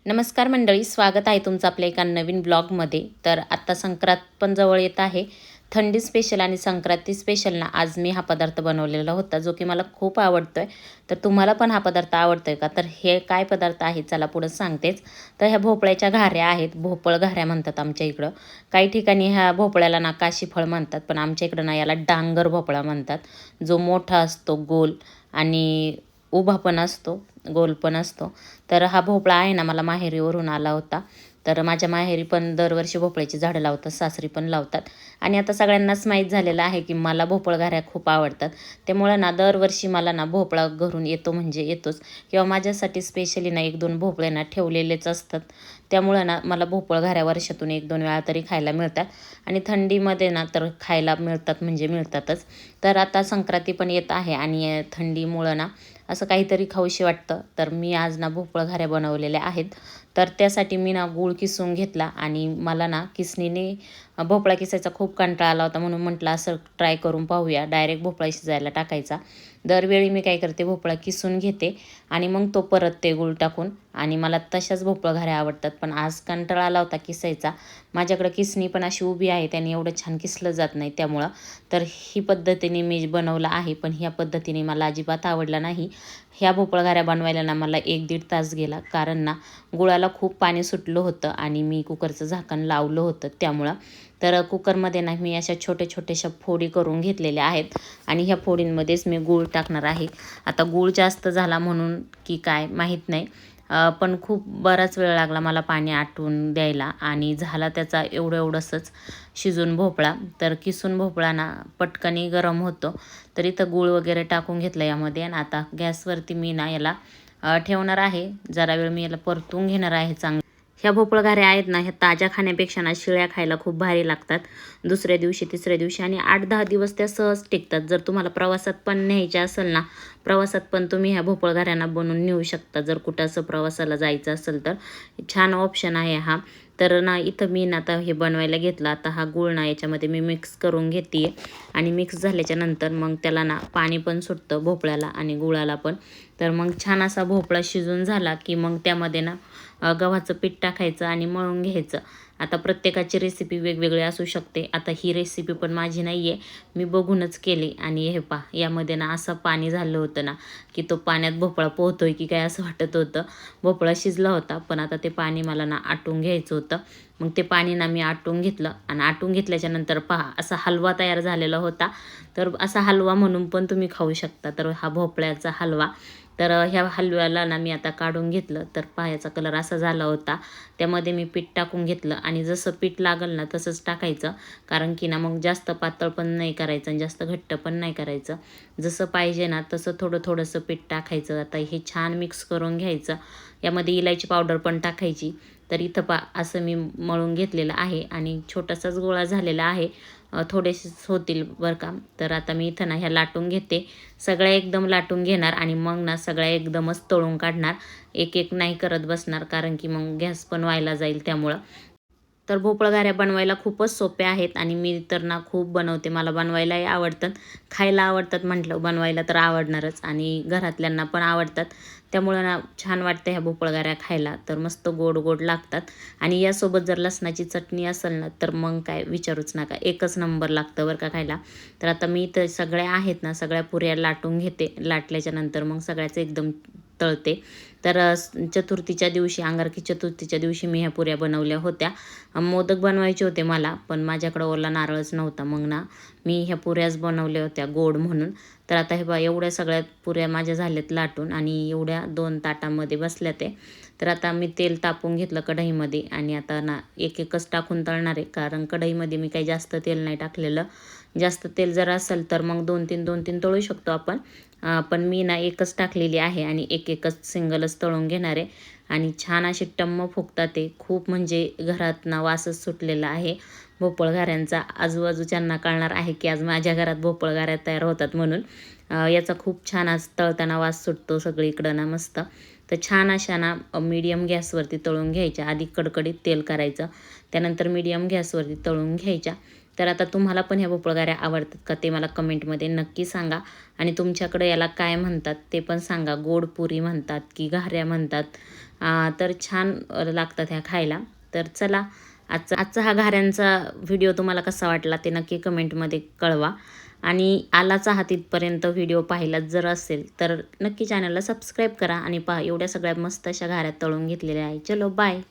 नमस्कार मंडळी, स्वागत आहे तुमचं आपल्या एका नवीन ब्लॉगमध्ये. तर आत्ता संक्रांत पण जवळ येत आहे. थंडी स्पेशल आणि संक्रांती स्पेशल ना आज मी हा पदार्थ बनवलेला होता, जो की मला खूप आवडतो आहे. तर तुम्हाला पण हा पदार्थ आवडतो आहे का? तर हे काय पदार्थ आहे चला पुढं सांगतेच. तर ह्या भोपळ्याच्या घाऱ्या आहेत. भोपळ घाऱ्या म्हणतात आमच्या इकडं. काही ठिकाणी ह्या भोपळ्याला ना काशी फळ म्हणतात, पण आमच्या इकडं ना याला डांगर भोपळा म्हणतात. जो मोठा असतो, गोल आणि उभा पण असतो, गोल पण असतो. तर हा भोपळा आहे ना मला माहेरीवरून आला होता. तर माझ्या माहेरी पण दरवर्षी भोपळ्याची झाडं लावतात, सासरी पण लावतात. आणि आता सगळ्यांनाच माहीत झालेलं आहे की मला भोपळ घाऱ्या खूप आवडतात. त्यामुळं ना दरवर्षी मला ना भोपळा घरून येतो म्हणजे येतोच, किंवा माझ्यासाठी स्पेशली ना 1-2 भोपळे ना ठेवलेलेच असतात. त्यामुळं ना मला भोपळ घाऱ्या वर्षातून 1-2 वेळा तरी खायला मिळतात. आणि थंडीमध्ये ना तर खायला मिळतात म्हणजे मिळतातच. तर आता संक्रांती पण येत आहे आणि थंडीमुळं ना असं काहीतरी खाऊशी वाटतं. तर मी आज ना भोपळ घाऱ्या बनवलेल्या आहेत. तर त्यासाठी मी ना गूळ किसून घेतला आणि मला ना किसणीने भोपळा किसायचा खूप कंटाळा आला होता, म्हणून म्हटलं असं ट्राय करून पाहूया. डायरेक्ट भोपळा शिजायला टाकायचा. दरवेळी मी काय करते, भोपळा किसून घेते आणि मग तो परतते गूळ टाकून. आणि मला तशाच भोपळा घाऱ्या आवडतात, पण आज कंटाळा आला होता किसायचा. माझ्याकडे किसणी पण अशी उभी आहे, त्याने एवढं छान किसलं जात नाही त्यामुळं. तर ही पद्धतीने मी बनवलं आहे, पण ह्या पद्धतीने मला अजिबात आवडला नाही. ह्या भोपळा घाऱ्या बनवायला ना मला 1-1.5 तास गेला, कारण ना गुळाला खूप पाणी सुटलं होतं आणि मी कुकरचं झाकण लावलं होतं त्यामुळं. तर कुकरमध्ये ना मी अशा छोट्या-छोट्याशा फोडी करून घेतलेल्या आहेत आणि ह्या फोडींमध्येच मी गूळ टाकणार आहे. आता गूळ जास्त झाला म्हणून की काय माहीत नाही, पण खूप बराच वेळ लागला मला पाणी आटवून द्यायला आणि झाला त्याचा एवढंसंच शिजून भोपळा. तर किसून भोपळा ना पटकनी गरम होतो. तर इथं गूळ वगैरे टाकून घेतलं यामध्ये आणि आता गॅसवरती मी ना याला ठेवणार आहे. जरा वेळ मी याला परतून घेणार आहे चांगलं. ह्या भोपळ घाऱ्या आहेत ना, ह्या ताज्या खाण्यापेक्षा ना शिळ्या खायला खूप भारी लागतात. दुसऱ्या दिवशी, तिसऱ्या दिवशी आणि 8-10 दिवस त्या सहज टिकतात. जर तुम्हाला प्रवासात पण न्यायच्या असेल ना, प्रवासात पण तुम्ही ह्या भोपळ घाऱ्यांना बनवून नेऊ शकता. जर कुठं असं प्रवासाला जायचं असेल तर छान ऑप्शन आहे हा. तर ना इथं मी ना आता हे बनवायला घेतलं. आता हा गूळ ना याच्यामध्ये मी मिक्स करून घेते आहे आणि मिक्स झाल्याच्या नंतर मग त्याला ना पाणी पण सुटतं भोपळ्याला आणि गुळाला पण. तर मग छान असा भोपळा शिजून झाला की मग त्यामध्ये ना गव्हाचं पीठ टाकायचं आणि मळून घ्यायचं. आता प्रत्येकाची रेसिपी वेगवेगळी असू शकते. आता ही रेसिपी पण माझी नाही आहे, मी बघूनच केली. आणि हे पहा, यामध्ये ना असं पाणी झालं होतं ना की तो पाण्यात भोपळा पोहतोय की काय असं वाटत होतं. भोपळा शिजला होता, पण आता ते पाणी मला ना आटून घ्यायचं होतं. मग ते पाणी ना मी आटून घेतलं आणि आटून घेतल्याच्या नंतर पहा असा हलवा तयार झालेला होता. तर असा हलवा म्हणून पण तुम्ही खाऊ शकता. तर हा भोपळ्याचा हलवा. तर ह्या हलव्याला ना मी आता काढून घेतलं. तर पायाचा कलर असा झाला होता. त्यामध्ये मी पीठ टाकून घेतलं आणि जसं पीठ लागल ना तसंच टाकायचं, कारण की ना मग जास्त पातळ पण नाही करायचं आणि जास्त घट्ट पण नाही करायचं. जसं पाहिजे ना तसं थोडंसं पीठ टाकायचं. आता हे छान मिक्स करून घ्यायचं. यामध्ये इलायची पावडर पण टाकायची. तर इथं असं मी मळून घेतलेलं आहे आणि छोटासाच गोळा झालेला आहे. थोडेसेच होतील बरं का. तर आता मी इथं ना ह्या लाटून घेते. सगळ्या एकदम लाटून घेणार आणि मग ना सगळ्या एकदमच तळून काढणार. एक नाही करत बसणार, कारण की मग गॅस पण व्हायला जाईल त्यामुळं. तर भोपळा घाऱ्या बनवायला खूपच सोप्या आहेत आणि मी तर ना खूप बनवते. मला बनवायलाही आवडतात, खायला आवडतात, म्हटलं बनवायला तर आवडणारच आणि घरातल्यांना पण आवडतात. त्यामुळं ना छान वाटतं ह्या भोपळा घाऱ्या खायला. तर मस्त गोड गोड लागतात आणि यासोबत जर लसणाची चटणी असेल ना तर मग काय विचारूच नका, एकच नंबर लागतं बरं का खायला. तर आता मी तर सगळ्या आहेत ना, सगळ्या पुऱ्या लाटून घेते. लाटल्याच्या नंतर मग सगळ्याच एकदम तळते. तर चतुर्थीच्या दिवशी, अंगारकी चतुर्थीच्या दिवशी मी ह्या पुऱ्या बनवल्या होत्या. मोदक बनवायचे होते मला, पण माझ्याकडं ओला नारळच नव्हता. मग ना मी ह्या पुऱ्याच बनवल्या होत्या गोड म्हणून. तर आता हे बघा, एवढ्या सगळ्या पुऱ्या माझ्या झाल्यात लाटून आणि एवढ्या 2 ताटामध्ये बसल्या ते. तर आता मी तेल तापून घेतलं कढईमध्ये आणि आता ना एकच टाकून तळणार आहे, कारण कढईमध्ये मी काही जास्त तेल नाही टाकलेलं. जास्त तेल जर असेल तर मग 2-3 तळू शकतो आपण. पण मी ना एकच टाकलेली आहे आणि एकच सिंगलच तळून घेणार आहे. आणि छान असे टम्म फुगतात ते. खूप म्हणजे घरात ना वासच सुटलेला आहे भोपळ घाऱ्यांचा. आजूबाजूच्यांना कळणार आहे की आज माझ्या घरात भोपळ घाऱ्या तयार होतात म्हणून. याचा खूप छान आज तळताना वास सुटतो सगळीकडं ना मस्त. तर छान अशा ना मीडियम गॅसवरती तळून घ्यायच्या. आधी कडकडीत तेल करायचं, त्यानंतर मीडियम गॅसवरती तळून घ्यायच्या तर आता तुम्हाला पण ह्या भोपळगाऱ्या आवडतात का ते मला कमेंटमध्ये नक्की सांगा. आणि तुमच्याकडे याला काय म्हणतात ते पण सांगा. गोड पुरी म्हणतात की घाऱ्या म्हणतात. तर छान लागतात ह्या खायला. तर चला, आजचा हा घाऱ्यांचा व्हिडिओ तुम्हाला कसा वाटला ते नक्की कमेंटमध्ये कळवा. आणि आलाच आहात इथपर्यंत व्हिडिओ पाहिलाच जर असेल तर नक्की चॅनलला सबस्क्राईब करा. आणि पहा, एवढ्या सगळ्या मस्त अशा घाऱ्या तळून घेतलेल्या आहे. चलो बाय.